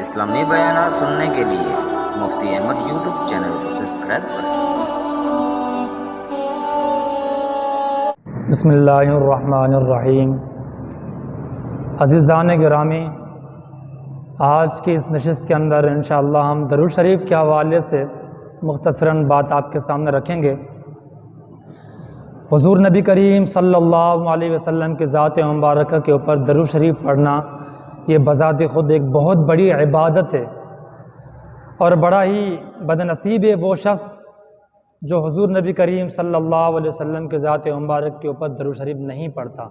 اسلامی بیانات سننے کے لیے مفتی احمد یوٹیوب چینل کو سبسکرائب کریں۔ بسم اللہ الرحمن الرحیم۔ عزیزان گرامی، آج کی اس نشست کے اندر انشاءاللہ ہم درود شریف کے حوالے سے مختصراً بات آپ کے سامنے رکھیں گے۔ حضور نبی کریم صلی اللہ علیہ وسلم کی ذات مبارکہ کے اوپر درود شریف پڑھنا یہ بذات خود ایک بہت بڑی عبادت ہے، اور بڑا ہی بدنصیب ہے وہ شخص جو حضور نبی کریم صلی اللہ علیہ وسلم کے ذات مبارک کے اوپر درود شریف نہیں پڑھتا۔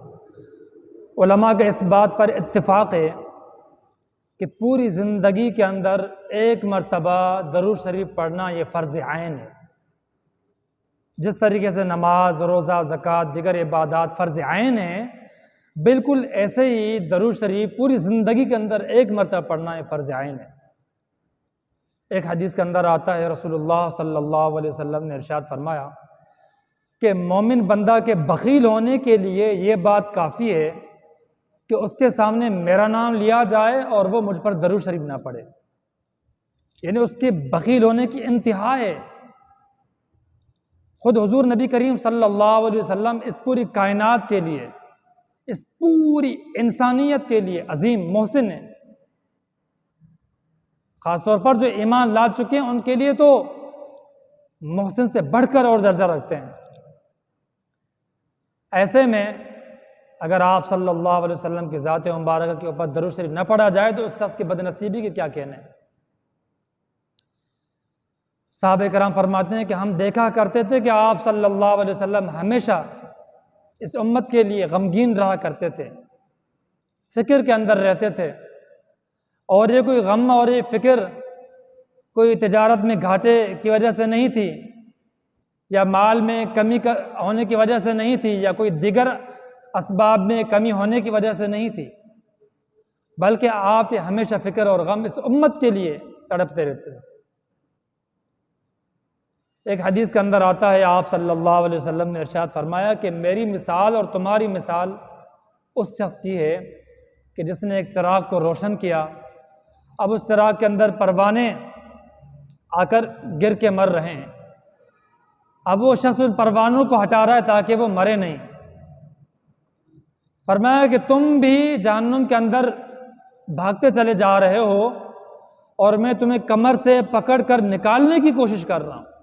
علماء کا اس بات پر اتفاق ہے کہ پوری زندگی کے اندر ایک مرتبہ درود شریف پڑھنا یہ فرض عین ہے۔ جس طریقے سے نماز، روزہ، زکوٰۃ، دیگر عبادات فرض عین ہیں، بالکل ایسے ہی درود شریف پوری زندگی کے اندر ایک مرتبہ پڑھنا یہ فرض عین ہے۔ ایک حدیث کے اندر آتا ہے، رسول اللہ صلی اللہ علیہ وسلم نے ارشاد فرمایا کہ مومن بندہ کے بخیل ہونے کے لیے یہ بات کافی ہے کہ اس کے سامنے میرا نام لیا جائے اور وہ مجھ پر درود شریف نہ پڑھے، یعنی اس کے بخیل ہونے کی انتہا ہے۔ خود حضور نبی کریم صلی اللہ علیہ وسلم اس پوری کائنات کے لیے، اس پوری انسانیت کے لیے عظیم محسن ہیں۔ خاص طور پر جو ایمان لا چکے ہیں ان کے لیے تو محسن سے بڑھ کر اور درجہ رکھتے ہیں۔ ایسے میں اگر آپ صلی اللہ علیہ وسلم کی ذات مبارکہ کے اوپر درود شریف نہ پڑھا جائے تو اس شخص کی بدنصیبی کے کیا کہنے ہیں۔ صحابہ کرام فرماتے ہیں کہ ہم دیکھا کرتے تھے کہ آپ صلی اللہ علیہ وسلم ہمیشہ اس امت کے لیے غمگین رہا کرتے تھے، فکر کے اندر رہتے تھے، اور یہ کوئی غم اور یہ فکر کوئی تجارت میں گھاٹے کی وجہ سے نہیں تھی، یا مال میں کمی ہونے کی وجہ سے نہیں تھی، یا کوئی دیگر اسباب میں کمی ہونے کی وجہ سے نہیں تھی، بلکہ آپ ہمیشہ فکر اور غم اس امت کے لیے تڑپتے رہتے تھے۔ ایک حدیث کے اندر آتا ہے، آپ صلی اللہ علیہ وسلم نے ارشاد فرمایا کہ میری مثال اور تمہاری مثال اس شخص کی ہے کہ جس نے ایک چراغ کو روشن کیا، اب اس چراغ کے اندر پروانے آ کر گر کے مر رہے ہیں، اب وہ شخص ان پروانوں کو ہٹا رہا ہے تاکہ وہ مرے نہیں۔ فرمایا کہ تم بھی جہنم کے اندر بھاگتے چلے جا رہے ہو اور میں تمہیں کمر سے پکڑ کر نکالنے کی کوشش کر رہا ہوں۔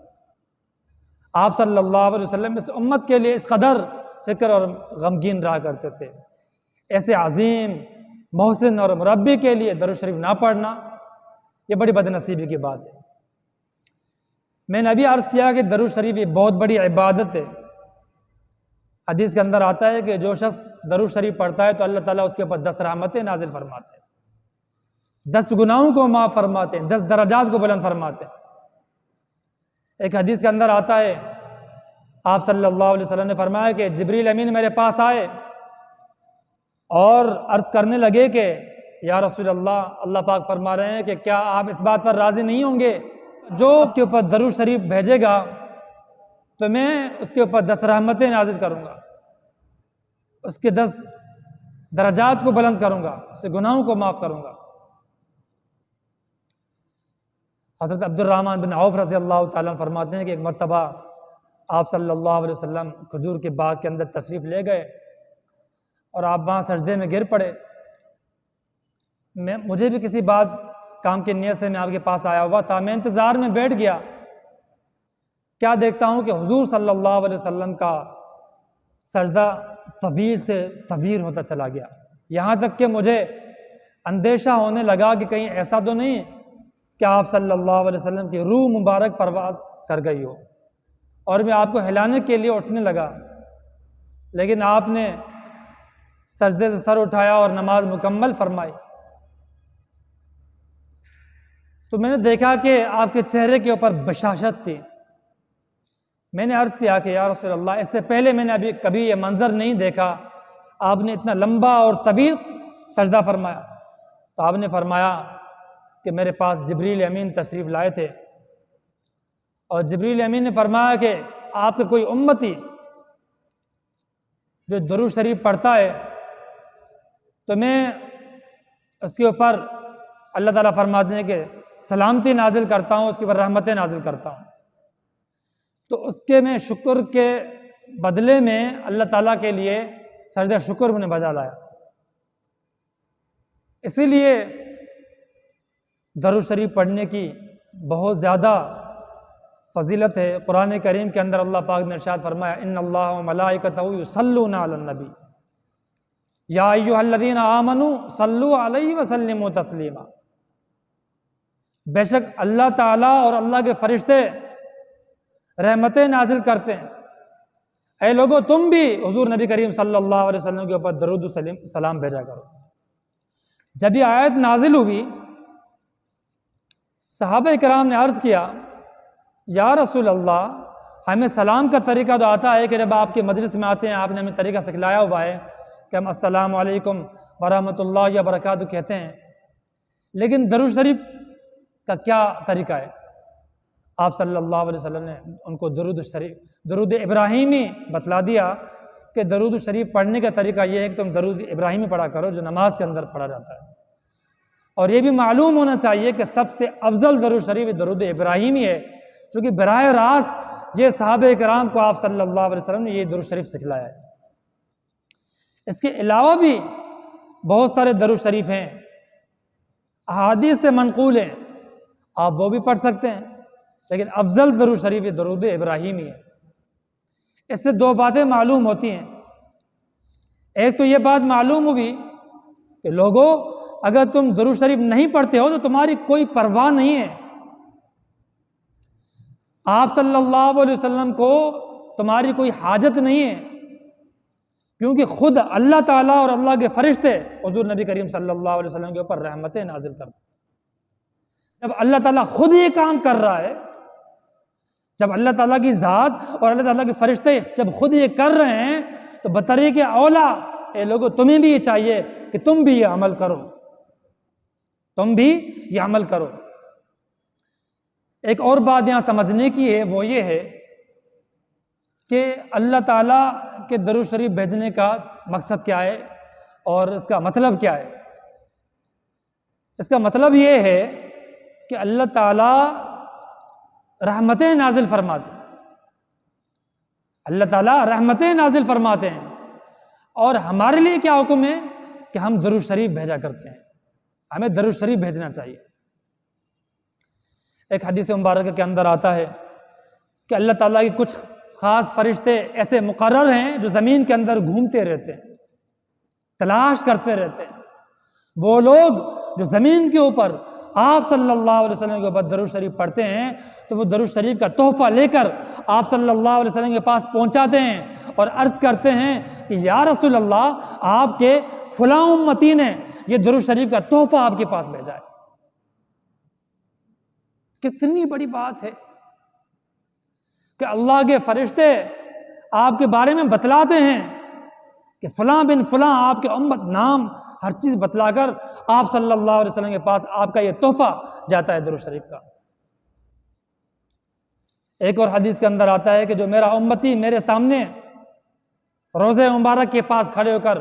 آپ صلی اللہ علیہ وسلم اس امت کے لیے اس قدر فکر اور غمگین رہا کرتے تھے۔ ایسے عظیم محسن اور مربی کے لیے درود شریف نہ پڑھنا یہ بڑی بدنصیبی کی بات ہے۔ میں نے ابھی عرض کیا کہ درود شریف یہ بہت بڑی عبادت ہے۔ حدیث کے اندر آتا ہے کہ جو شخص درود شریف پڑھتا ہے تو اللہ تعالیٰ اس کے اوپر 10 رحمتیں نازل فرماتے ہیں، 10 گناہوں کو معاف فرماتے ہیں، 10 درجات کو بلند فرماتے ہیں۔ ایک حدیث کے اندر آتا ہے، آپ صلی اللہ علیہ وسلم نے فرمایا کہ جبریل امین میرے پاس آئے اور عرض کرنے لگے کہ یا رسول اللہ، اللہ پاک فرما رہے ہیں کہ کیا آپ اس بات پر راضی نہیں ہوں گے جو آپ کے اوپر درود شریف بھیجے گا تو میں اس کے اوپر 10 رحمتیں نازل کروں گا، اس کے 10 درجات کو بلند کروں گا، اس کے گناہوں کو معاف کروں گا۔ حضرت عبد الرحمن بن عوف رضی اللہ تعالیٰ فرماتے ہیں کہ ایک مرتبہ آپ صلی اللہ علیہ وسلم کھجور کے باغ کے اندر تشریف لے گئے اور آپ وہاں سجدے میں گر پڑے۔ مجھے بھی کسی بات کام کی نیت سے میں آپ کے پاس آیا ہوا تھا، میں انتظار میں بیٹھ گیا، کیا دیکھتا ہوں کہ حضور صلی اللہ علیہ وسلم کا سجدہ طویل سے طویل ہوتا چلا گیا، یہاں تک کہ مجھے اندیشہ ہونے لگا کہ کہیں ایسا تو نہیں کہ آپ صلی اللہ علیہ وسلم کی روح مبارک پرواز کر گئی ہو، اور میں آپ کو ہلانے کے لیے اٹھنے لگا، لیکن آپ نے سجدے سے سر اٹھایا اور نماز مکمل فرمائی۔ تو میں نے دیکھا کہ آپ کے چہرے کے اوپر بشاشت تھی۔ میں نے عرض کیا کہ یا رسول اللہ، اس سے پہلے میں نے ابھی کبھی یہ منظر نہیں دیکھا، آپ نے اتنا لمبا اور طویل سجدہ فرمایا۔ تو آپ نے فرمایا کہ میرے پاس جبریل امین تشریف لائے تھے، اور جبریل امین نے فرمایا کہ آپ کے کوئی امتی جو درود شریف پڑھتا ہے تو میں اس کے اوپر اللہ تعالیٰ فرماتے ہیں کہ سلامتی نازل کرتا ہوں، اس کے اوپر رحمتیں نازل کرتا ہوں، تو اس کے میں شکر کے بدلے میں اللہ تعالیٰ کے لیے سجدہ شکر انہیں بجا لایا۔ اسی لیے درود شریف پڑھنے کی بہت زیادہ فضیلت ہے۔ قرآن کریم کے اندر اللہ پاک نے ارشاد فرمایا ان اللہ و ملائکتہ یصلون علی النبی یا ایھا الذین آمنوا صلوا علیہ وسلموا تسلیما، بے شک اللہ تعالیٰ اور اللہ کے فرشتے رحمتیں نازل کرتے ہیں، اے لوگو تم بھی حضور نبی کریم صلی اللہ علیہ وسلم کے اوپر درود و سلام بھیجا کرو۔ جب یہ آیت نازل ہوئی، صحابہ کرام نے عرض کیا یا رسول اللہ، ہمیں سلام کا طریقہ تو آتا ہے کہ جب آپ کے مجلس میں آتے ہیں آپ نے ہمیں طریقہ سکھلایا ہوا ہے کہ ہم السلام علیکم ورحمۃ اللہ وبرکاتہ کہتے ہیں، لیکن درود شریف کا کیا طریقہ ہے؟ آپ صلی اللہ علیہ وسلم نے ان کو درود ابراہیمی بتلا دیا کہ درود شریف پڑھنے کا طریقہ یہ ہے کہ تم درود ابراہیمی پڑھا کرو جو نماز کے اندر پڑھا جاتا ہے، اور یہ بھی معلوم ہونا چاہیے کہ سب سے افضل درود شریف درود ابراہیمی ہے، چونکہ براہ راست یہ صحابہ کرام کو آپ صلی اللہ علیہ وسلم نے یہ درود شریف سکھلایا ہے۔ اس کے علاوہ بھی بہت سارے درود شریف ہیں، احادیث سے منقول ہیں، آپ وہ بھی پڑھ سکتے ہیں، لیکن افضل درود شریف یہ درود ابراہیمی ہے۔ اس سے دو باتیں معلوم ہوتی ہیں، ایک تو یہ بات معلوم ہوئی کہ لوگوں اگر تم درود شریف نہیں پڑھتے ہو تو تمہاری کوئی پرواہ نہیں ہے، آپ صلی اللہ علیہ وسلم کو تمہاری کوئی حاجت نہیں ہے، کیونکہ خود اللہ تعالیٰ اور اللہ کے فرشتے حضور نبی کریم صلی اللہ علیہ وسلم کے اوپر رحمتیں نازل کرتے ہیں۔ جب اللہ تعالیٰ خود یہ کام کر رہا ہے، جب اللہ تعالیٰ کی ذات اور اللہ تعالیٰ کے فرشتے جب خود یہ کر رہے ہیں تو بطریق اولا اے لوگوں تمہیں بھی یہ چاہیے کہ تم بھی یہ عمل کرو، تم بھی یہ عمل کرو۔ ایک اور بات یہاں سمجھنے کی ہے، وہ یہ ہے کہ اللہ تعالیٰ کے درود شریف بھیجنے کا مقصد کیا ہے اور اس کا مطلب کیا ہے؟ اس کا مطلب یہ ہے کہ اللہ تعالیٰ رحمتیں نازل فرماتے ہیں، اللہ تعالیٰ رحمتیں نازل فرماتے ہیں، اور ہمارے لیے کیا حکم ہے کہ ہم درود شریف بھیجا کرتے ہیں، ہمیں درود شریف بھیجنا چاہیے۔ ایک حدیث مبارکہ کے اندر آتا ہے کہ اللہ تعالیٰ کی کچھ خاص فرشتے ایسے مقرر ہیں جو زمین کے اندر گھومتے رہتے ہیں، تلاش کرتے رہتے ہیں، وہ لوگ جو زمین کے اوپر آپ صلی اللہ علیہ وسلم کے اوپر درود شریف پڑھتے ہیں تو وہ درود شریف کا تحفہ لے کر آپ صلی اللہ علیہ وسلم کے پاس پہنچاتے ہیں اور عرض کرتے ہیں کہ یا رسول اللہ آپ کے فلاں امتی نے یہ درود شریف کا تحفہ آپ کے پاس بھیجا ہے۔ کتنی بڑی بات ہے کہ اللہ کے فرشتے آپ کے بارے میں بتلاتے ہیں کہ فلاں بن فلاں آپ کے امت نام ہر چیز بتلا کر آپ صلی اللہ علیہ وسلم کے پاس آپ کا یہ تحفہ جاتا ہے درود شریف کا۔ ایک اور حدیث کے اندر آتا ہے کہ جو میرا امتی میرے سامنے روضہ مبارک کے پاس کھڑے ہو کر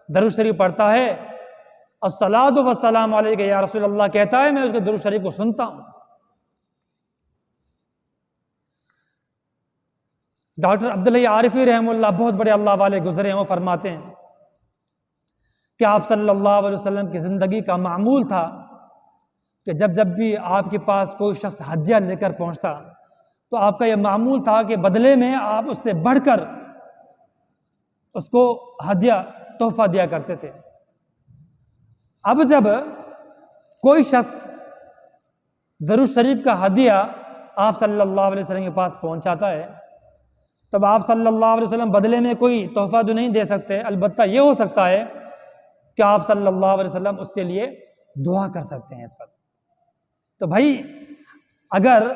درود شریف پڑھتا ہے، الصلاۃ والسلام علیک یا رسول اللہ کہتا ہے، میں اس کے درود شریف کو سنتا ہوں۔ ڈاکٹر عبداللہ عارفی رحمہ اللہ بہت بڑے اللہ والے گزرے ہیں، وہ فرماتے ہیں کہ آپ صلی اللہ علیہ وسلم کی زندگی کا معمول تھا کہ جب بھی آپ کے پاس کوئی شخص ہدیہ لے کر پہنچتا تو آپ کا یہ معمول تھا کہ بدلے میں آپ اس سے بڑھ کر اس کو ہدیہ تحفہ دیا کرتے تھے۔ اب جب کوئی شخص درود شریف کا ہدیہ آپ صلی اللہ علیہ وسلم کے پاس پہنچاتا ہے تب آپ صلی اللہ علیہ وسلم بدلے میں کوئی تحفہ تو نہیں دے سکتے، البتہ یہ ہو سکتا ہے کہ آپ صلی اللہ علیہ وسلم اس کے لیے دعا کر سکتے ہیں اس وقت۔ تو بھائی اگر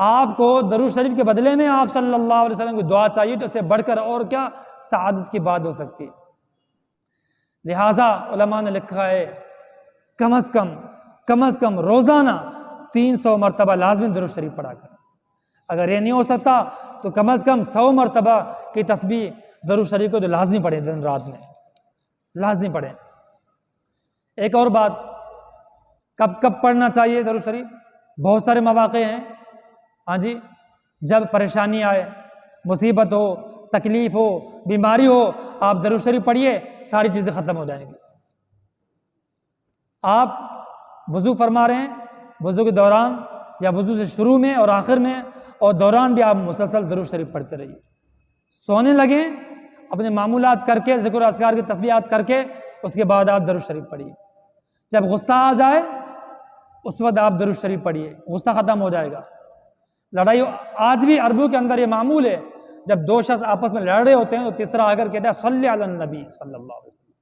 آپ کو درود شریف کے بدلے میں آپ صلی اللہ علیہ وسلم کی دعا چاہیے تو اس سے بڑھ کر اور کیا سعادت کی بات ہو سکتی ہے۔ لہٰذا علماء نے لکھا ہے کم از کم روزانہ 300 مرتبہ لازمی درود شریف پڑھا کر، اگر یہ نہیں ہو سکتا تو کم از کم 100 مرتبہ کی تسبیح درود شریف کو تو لازمی پڑھیں، دن رات میں لازمی پڑھیں۔ ایک اور بات کب کب پڑھنا چاہیے درود شریف؟ بہت سارے مواقع ہیں، ہاں جی، جب پریشانی آئے، مصیبت ہو، تکلیف ہو، بیماری ہو، آپ درود شریف پڑھیے، ساری چیزیں ختم ہو جائیں گی۔ آپ وضو فرما رہے ہیں، وضو کے دوران یا وضو سے شروع میں اور آخر میں اور دوران بھی آپ مسلسل درود شریف پڑھتے رہیے۔ سونے لگیں، اپنے معمولات کر کے، ذکر و اذکار کی تسبیحات کر کے، اس کے بعد آپ درود شریف پڑھیے۔ جب غصہ آ جائے اس وقت آپ درود شریف پڑھیے، غصہ ختم ہو جائے گا۔ لڑائی آج بھی عربوں کے اندر یہ معمول ہے، جب دو شخص آپس میں لڑ رہے ہوتے ہیں تو تیسرا آ کر کہتا ہے صلی علی النبی صلی اللہ علیہ وسلم،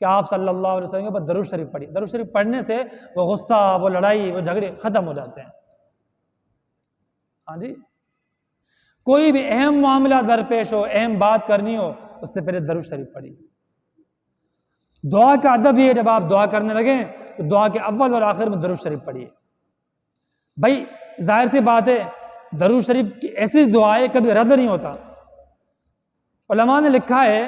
کہ آپ صلی اللہ علیہ وسلم کے اوپر درود شریف پڑھیے۔ درود شریف پڑھنے سے وہ غصہ، وہ لڑائی، وہ جھگڑے ختم ہو جاتے ہیں۔ ہاں جی، کوئی بھی اہم معاملہ درپیش ہو، اہم بات کرنی ہو، اس سے پہلے درود شریف پڑھیے۔ دعا کا ادب یہ ہے، جب آپ دعا کرنے لگیں تو دعا کے اول اور آخر میں درود شریف پڑھیے۔ بھائی ظاہر سی بات ہے، درود شریف کی ایسی دعائیں کبھی رد نہیں ہوتا۔ علماء نے لکھا ہے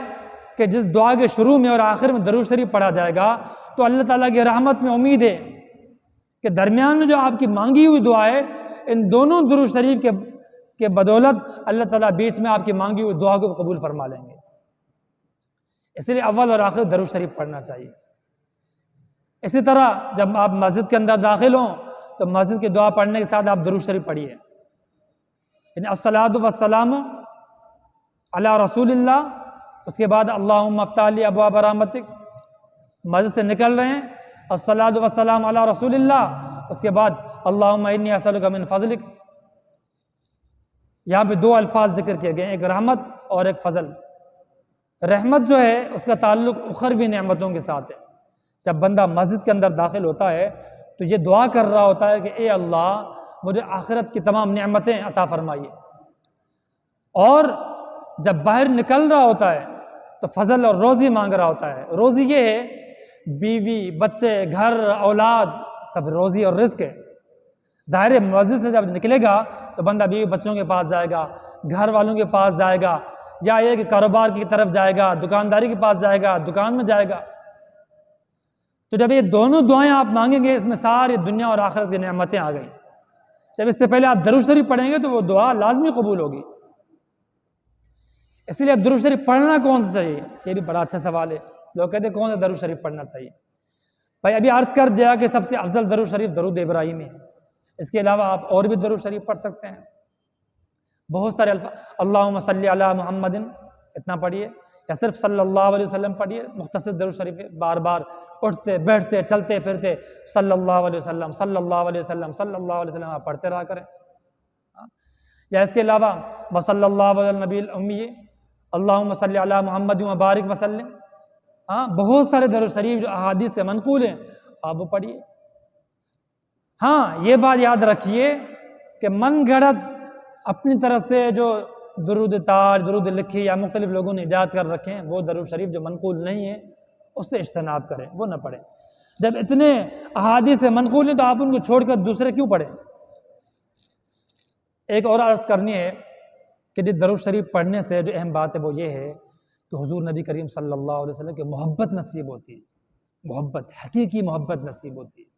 کہ جس دعا کے شروع میں اور آخر میں درود شریف پڑھا جائے گا تو اللہ تعالیٰ کی رحمت میں امید ہے کہ درمیان میں جو آپ کی مانگی ہوئی دعا ہے، ان دونوں درود شریف کے بدولت اللہ تعالیٰ بیچ میں آپ کی مانگی ہوئی دعا کو قبول فرما لیں گے۔ اس لیے اول اور آخر درود شریف پڑھنا چاہیے۔ اسی طرح جب آپ مسجد کے اندر داخل ہوں تو مسجد کی دعا پڑھنے کے ساتھ آپ درود شریف پڑھیے، یعنی الصلاۃ والسلام علی رسول اللہ، اس کے بعد اللہم افتح لی ابواب رحمتک، مسجد سے نکل رہے ہیں الصلاۃ والسلام علی رسول اللہ، اس کے بعد اللہم انی اسألک من فضلک۔ یہاں پہ دو الفاظ ذکر کیے گئے، ایک رحمت اور ایک فضل۔ رحمت جو ہے اس کا تعلق اخروی نعمتوں کے ساتھ ہے۔ جب بندہ مسجد کے اندر داخل ہوتا ہے تو یہ دعا کر رہا ہوتا ہے کہ اے اللہ مجھے آخرت کی تمام نعمتیں عطا فرمائیے، اور جب باہر نکل رہا ہوتا ہے تو فضل اور روزی مانگ رہا ہوتا ہے۔ روزی یہ ہے بیوی، بچے، گھر، اولاد، سب روزی اور رزق ہے۔ ظاہر ہے مسجد سے جب نکلے گا تو بندہ بیوی بچوں کے پاس جائے گا، گھر والوں کے پاس جائے گا، یا یہ کہ کاروبار کی طرف جائے گا، دکانداری کے پاس جائے گا، دکان میں جائے گا۔ تو جب یہ دونوں دعائیں آپ مانگیں گے، اس میں ساری دنیا اور آخرت کی نعمتیں آ گئیں۔ جب اس سے پہلے آپ درود شریف پڑھیں گے تو وہ دعا لازمی قبول ہوگی۔ اس لیے اب درود شریف پڑھنا کون سا چاہیے، یہ بھی بڑا اچھا سوال ہے۔ لوگ کہتے ہیں کون سا درود شریف پڑھنا چاہیے؟ بھائی ابھی عرض کر دیا کہ سب سے افضل درود شریف درود ابراہیمی ہے۔ اس کے علاوہ آپ اور بھی درود شریف پڑھ سکتے ہیں، بہت سارے الفاظ، اللہم صلی علی محمد، اتنا پڑھیے، یا صرف صلی اللہ علیہ وسلم پڑھیے، مختصر درود شریف ہے، بار بار اٹھتے بیٹھتے چلتے پھرتے صلی اللہ علیہ وسلم صلی اللہ علیہ وسلم صلی اللہ علیہ وسلم آپ پڑھتے رہا کریں۔ یا اس کے علاوہ وصلی اللہ علی النبی الامی، اللہم صلی علی محمد وبارک وسلم، بہت سارے درود شریف جو احادیث سے منقول ہیں آپ وہ پڑھیے۔ ہاں یہ بات یاد رکھیے کہ من گھڑت اپنی طرف سے جو درود تاج، درود لکھی یا مختلف لوگوں نے ایجاد کر رکھے ہیں، وہ درود شریف جو منقول نہیں ہے اس سے اجتناب کریں، وہ نہ پڑھیں۔ جب اتنے احادیث سے منقول ہیں تو آپ ان کو چھوڑ کر دوسرے کیوں پڑھیں؟ ایک اور عرض کرنی ہے کہ درود شریف پڑھنے سے جو اہم بات ہے وہ یہ ہے کہ حضور نبی کریم صلی اللہ علیہ وسلم کی محبت نصیب ہوتی ہے، محبت، حقیقی محبت نصیب ہوتی ہے۔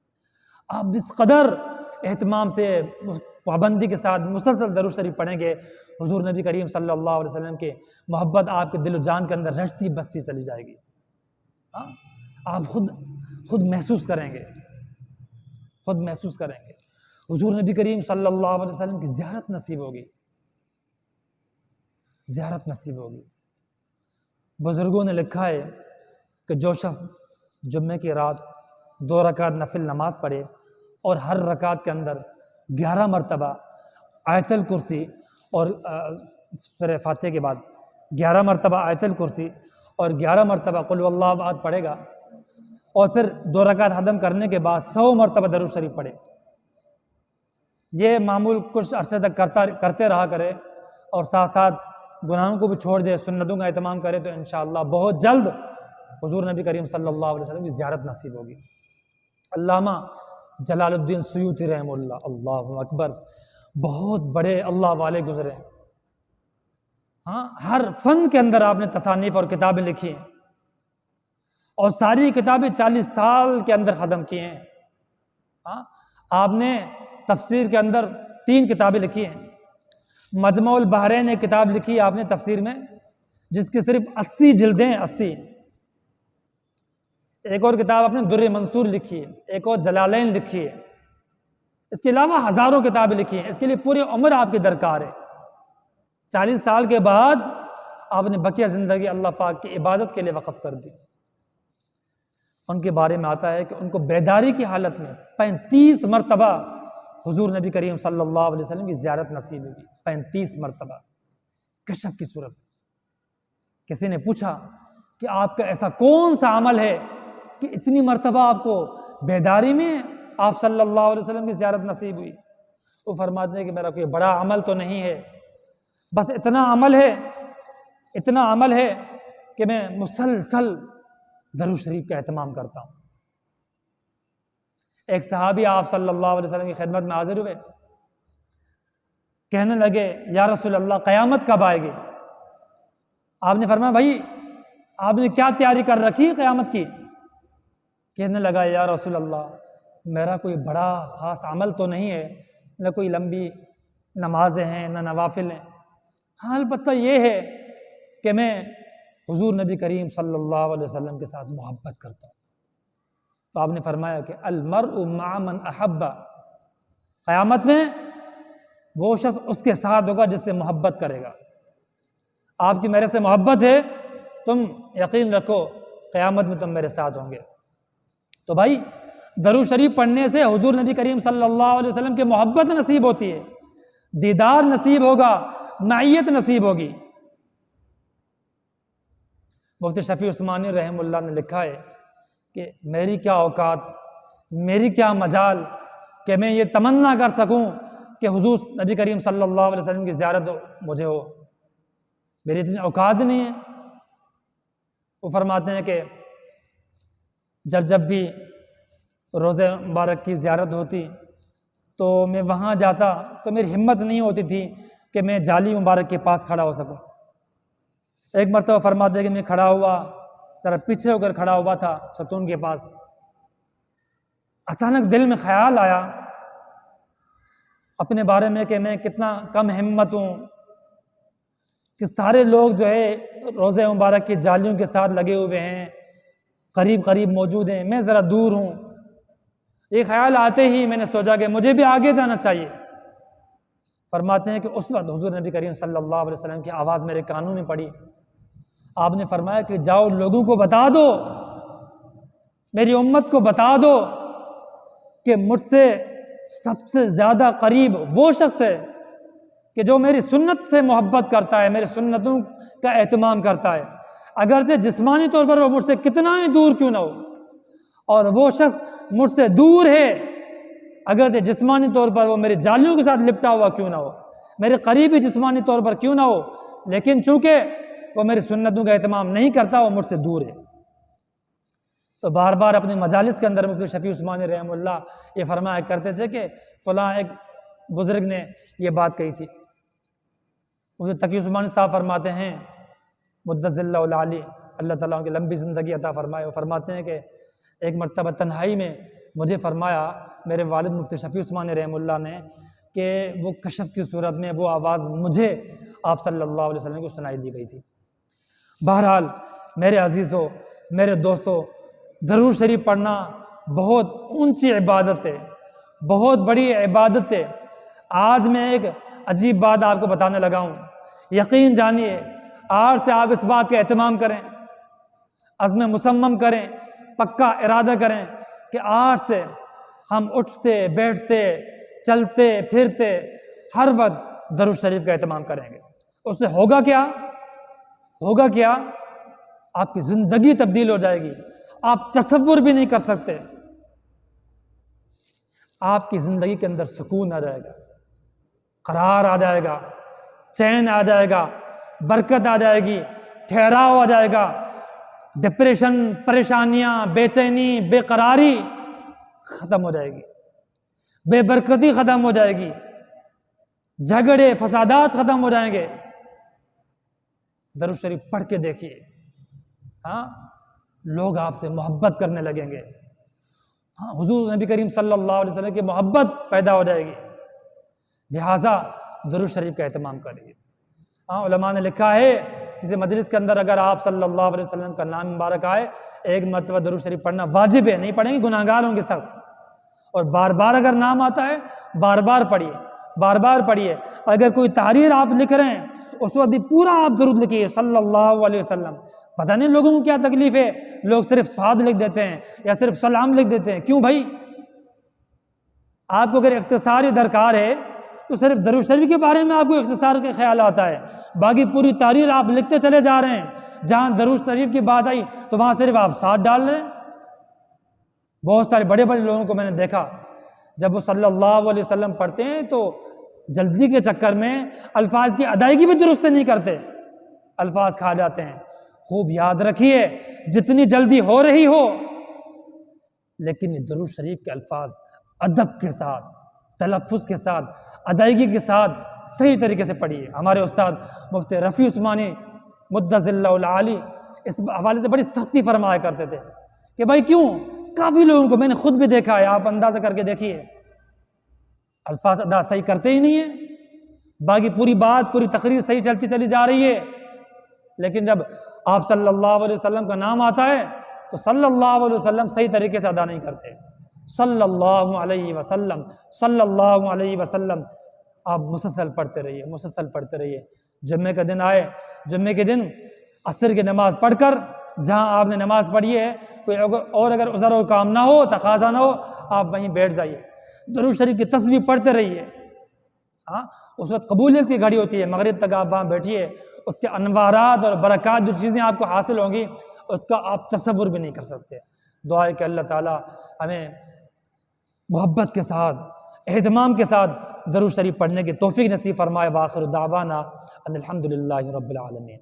آپ جس قدر اہتمام سے، پابندی کے ساتھ مسلسل درود شریف پڑھیں گے، حضور نبی کریم صلی اللہ علیہ وسلم کی محبت آپ کے دل و جان کے اندر رچتی بستی چلی جائے گی۔ آپ خود محسوس کریں گے، خود محسوس کریں گے۔ حضور نبی کریم صلی اللہ علیہ وسلم کی زیارت نصیب ہوگی، زیارت نصیب ہوگی۔ بزرگوں نے لکھا ہے کہ جو شخص جمعے کی رات 2 رکعت نفل نماز پڑھے اور ہر رکعت کے اندر 11 مرتبہ آیت الکرسی اور سورہ فاتحہ کے بعد 11 مرتبہ آیت الکرسی اور 11 مرتبہ قل هو اللہ احد پڑھے گا، اور پھر 2 رکعت ختم کرنے کے بعد 100 مرتبہ درود شریف پڑھے، یہ معمول کچھ عرصے تک کرتے رہا کرے اور ساتھ ساتھ گناہوں کو بھی چھوڑ دے، سنتوں کا اہتمام کرے، تو انشاءاللہ بہت جلد حضور نبی کریم صلی اللہ علیہ وسلم کی زیارت نصیب ہوگی۔ علامہ جلال الدین سیوطی رحمہ اللہ، اللہ اکبر، بہت بڑے اللہ والے گزرے ہیں۔ ہر فن کے اندر آپ نے تصانیف اور کتابیں لکھی ہیں، اور ساری کتابیں 40 سال کے اندر ختم کی ہیں۔ ہاں، آپ نے تفسیر کے اندر 3 کتابیں لکھی ہیں۔ مجمع البحرین ایک کتاب لکھی آپ نے تفسیر میں، جس کی صرف 80 جلدیں ہیں، 80۔ ایک اور کتاب آپ نے در منصور لکھی ہے، ایک اور جلالین لکھی ہے، اس کے علاوہ ہزاروں کتابیں لکھی ہیں۔ اس کے لیے پوری عمر آپ کی درکار ہے۔ 40 سال کے بعد آپ نے بقیہ زندگی اللہ پاک کی عبادت کے لیے وقف کر دی۔ ان کے بارے میں آتا ہے کہ ان کو بیداری کی حالت میں 35 مرتبہ حضور نبی کریم صلی اللہ علیہ وسلم کی زیارت نصیب ہوئی، 35 مرتبہ کشف کی صورت۔ کسی نے پوچھا کہ آپ کا ایسا کون سا عمل ہے کہ اتنی مرتبہ آپ کو بیداری میں آپ صلی اللہ علیہ وسلم کی زیارت نصیب ہوئی؟ وہ فرماتے ہیں کہ میرا کوئی بڑا عمل تو نہیں ہے، بس اتنا عمل ہے کہ میں مسلسل درود شریف کا اہتمام کرتا ہوں۔ ایک صحابی آپ صلی اللہ علیہ وسلم کی خدمت میں حاضر ہوئے، کہنے لگے یا رسول اللہ قیامت کب آئے گی؟ آپ نے فرمایا بھائی آپ نے کیا تیاری کر رکھی قیامت کی؟ کہنے لگا یا رسول اللہ میرا کوئی بڑا خاص عمل تو نہیں ہے، نہ کوئی لمبی نمازیں ہیں نہ نوافل ہیں، ہاں البتہ یہ ہے کہ میں حضور نبی کریم صلی اللہ علیہ وسلم کے ساتھ محبت کرتا ہوں۔ تو آپ نے فرمایا کہ المرء مع من احب، قیامت میں وہ شخص اس کے ساتھ ہوگا جس سے محبت کرے گا۔ آپ کی میرے سے محبت ہے، تم یقین رکھو قیامت میں تم میرے ساتھ ہوں گے۔ تو بھائی درود شریف پڑھنے سے حضور نبی کریم صلی اللہ علیہ وسلم کی محبت نصیب ہوتی ہے، دیدار نصیب ہوگا، معیت نصیب ہوگی۔ مفتی شفیع عثمانی رحمہ اللہ نے لکھا ہے کہ میری کیا اوقات، میری کیا مجال کہ میں یہ تمنا کر سکوں کہ حضور نبی کریم صلی اللہ علیہ وسلم کی زیارت مجھے ہو، میری اتنی اوقات نہیں ہے۔ وہ فرماتے ہیں کہ جب بھی روزہ مبارک کی زیارت ہوتی تو میں وہاں جاتا تو میری ہمت نہیں ہوتی تھی کہ میں جالی مبارک کے پاس کھڑا ہو سکوں۔ ایک مرتبہ فرماتے ہیں کہ میں کھڑا ہوا، ذرا پیچھے ہو کر کھڑا ہوا تھا ستون کے پاس، اچانک دل میں خیال آیا اپنے بارے میں کہ میں کتنا کم ہمت ہوں کہ سارے لوگ جو ہے روزہ مبارک کی جالیوں کے ساتھ لگے ہوئے ہیں، قریب موجود ہیں، میں ذرا دور ہوں۔ یہ خیال آتے ہی میں نے سوچا کہ مجھے بھی آگے جانا چاہیے۔ فرماتے ہیں کہ اس وقت حضور نبی کریم صلی اللہ علیہ وسلم کی آواز میرے کانوں میں پڑی۔ آپ نے فرمایا کہ جاؤ لوگوں کو بتا دو، میری امت کو بتا دو کہ مجھ سے سب سے زیادہ قریب وہ شخص ہے کہ جو میری سنت سے محبت کرتا ہے، میری سنتوں کا اہتمام کرتا ہے، اگرچہ جسمانی طور پر وہ مجھ سے کتنا ہی دور کیوں نہ ہو، اور وہ شخص مجھ سے دور ہے اگرچہ جسمانی طور پر وہ میرے جالیوں کے ساتھ لپٹا ہوا کیوں نہ ہو، میرے قریبی جسمانی طور پر کیوں نہ ہو، لیکن چونکہ وہ میری سنتوں کا اہتمام نہیں کرتا، وہ مجھ سے دور ہے۔ تو بار بار اپنے مجالس کے اندر مفتی شفیع عثمانی رحمہ اللہ یہ فرمایا کرتے تھے کہ فلاں ایک بزرگ نے یہ بات کہی تھی۔ مفتی تقی عثمانی صاحب فرماتے ہیں مدثر اللہ العالی، اللہ تعالیٰ ان کی لمبی زندگی عطا فرمائے، وہ فرماتے ہیں کہ ایک مرتبہ تنہائی میں مجھے فرمایا میرے والد مفتی شفیع عثمانی رحمہ اللہ نے کہ وہ کشف کی صورت میں وہ آواز مجھے آپ صلی اللہ علیہ وسلم کو سنائی دی گئی تھی۔ بہرحال میرے عزیزوں، میرے دوستوں، درود شریف پڑھنا بہت اونچی عبادت ہے، بہت بڑی عبادت ہے۔ آج میں ایک عجیب بات آپ کو بتانے لگا ہوں، یقین جانیے آج سے آپ اس بات کا اہتمام کریں، عزم مصمم کریں، پکا ارادہ کریں کہ آج سے ہم اٹھتے بیٹھتے چلتے پھرتے ہر وقت درود شریف کا اہتمام کریں گے۔ اس سے ہوگا کیا؟ آپ کی زندگی تبدیل ہو جائے گی، آپ تصور بھی نہیں کر سکتے۔ آپ کی زندگی کے اندر سکون آ جائے گا، قرار آ جائے گا، چین آ جائے گا، برکت آ جائے گی، ٹھہراؤ آ جائے گا، ڈپریشن، پریشانیاں، بے چینی، بے قراری ختم ہو جائے گی، بے برکتی ختم ہو جائے گی، جھگڑے فسادات ختم ہو جائیں گے۔ درود شریف پڑھ کے دیکھیے، ہاں لوگ آپ سے محبت کرنے لگیں گے، ہاں حضور نبی کریم صلی اللہ علیہ وسلم کی محبت پیدا ہو جائے گی، لہٰذا درود شریف کا اہتمام کریے۔ ہاں علماء نے لکھا ہے کسی مجلس کے اندر اگر آپ صلی اللہ علیہ وسلم کا نام مبارک آئے، ایک مرتبہ درود شریف پڑھنا واجب ہے، نہیں پڑھیں گے گناہ گار ہوں گے سخت، اور بار بار اگر نام آتا ہے بار بار پڑھیے، بار بار پڑھیے۔ اگر کوئی تحریر آپ لکھ رہے ہیں اس وقت بھی پورا آپ درود لکھیے صلی اللہ علیہ وسلم۔ پتہ نہیں لوگوں کو کیا تکلیف ہے، لوگ صرف صاد لکھ دیتے ہیں یا صرف سلام لکھ دیتے ہیں، کیوں بھائی؟ آپ کو اگر اختصاری درکار ہے تو صرف درود شریف کے بارے میں آپ کو اختصار کے خیال آتا ہے، باقی پوری تحریر آپ لکھتے چلے جا رہے ہیں، جہاں درود شریف کی بات آئی تو وہاں صرف آپ ساتھ ڈال رہے ہیں۔ بہت سارے بڑے بڑے لوگوں کو میں نے دیکھا جب وہ صلی اللہ علیہ وسلم پڑھتے ہیں تو جلدی کے چکر میں الفاظ کی ادائیگی بھی درست نہیں کرتے، الفاظ کھا جاتے ہیں۔ خوب یاد رکھیے جتنی جلدی ہو رہی ہو لیکن درود شریف کے الفاظ ادب کے ساتھ، تلفظ کے ساتھ، ادائیگی کے ساتھ صحیح طریقے سے پڑھیے۔ ہمارے استاد مفتی رفیع عثمانی مدظ اللہ العالی اس حوالے سے بڑی سختی فرمایا کرتے تھے کہ بھائی کیوں؟ کافی لوگوں کو میں نے خود بھی دیکھا ہے، آپ اندازہ کر کے دیکھیے، الفاظ ادا صحیح کرتے ہی نہیں ہیں، باقی پوری بات پوری تقریر صحیح چلتی چلی جا رہی ہے، لیکن جب آپ صلی اللہ علیہ وسلم کا نام آتا ہے تو صلی اللہ علیہ وسلم صحیح طریقے سے ادا نہیں کرتے۔ صلی اللہ علیہ وسلم، صلی اللہ علیہ وسلم آپ مسلسل پڑھتے رہیے، مسلسل پڑھتے رہیے۔ جمعے کا دن آئے، جمعے کے دن عصر کی نماز پڑھ کر جہاں آپ نے نماز پڑھی ہے کوئی اور اگر عذر و کام نہ ہو، تقاضا نہ ہو، آپ وہیں بیٹھ جائیے، درود شریف کی تسبیح پڑھتے رہیے۔ ہاں اس وقت قبولیت کی گھڑی ہوتی ہے، مغرب تک آپ وہاں بیٹھیے، اس کے انوارات اور برکات جو چیزیں آپ کو حاصل ہوں گی اس کا آپ تصور بھی نہیں کر سکتے۔ دعا ہے کہ اللہ تعالیٰ ہمیں محبت کے ساتھ، اہتمام کے ساتھ درود شریف پڑھنے کی توفیق نصیب فرمائے۔ وآخر دعوانا ان الحمد للہ رب العالمین۔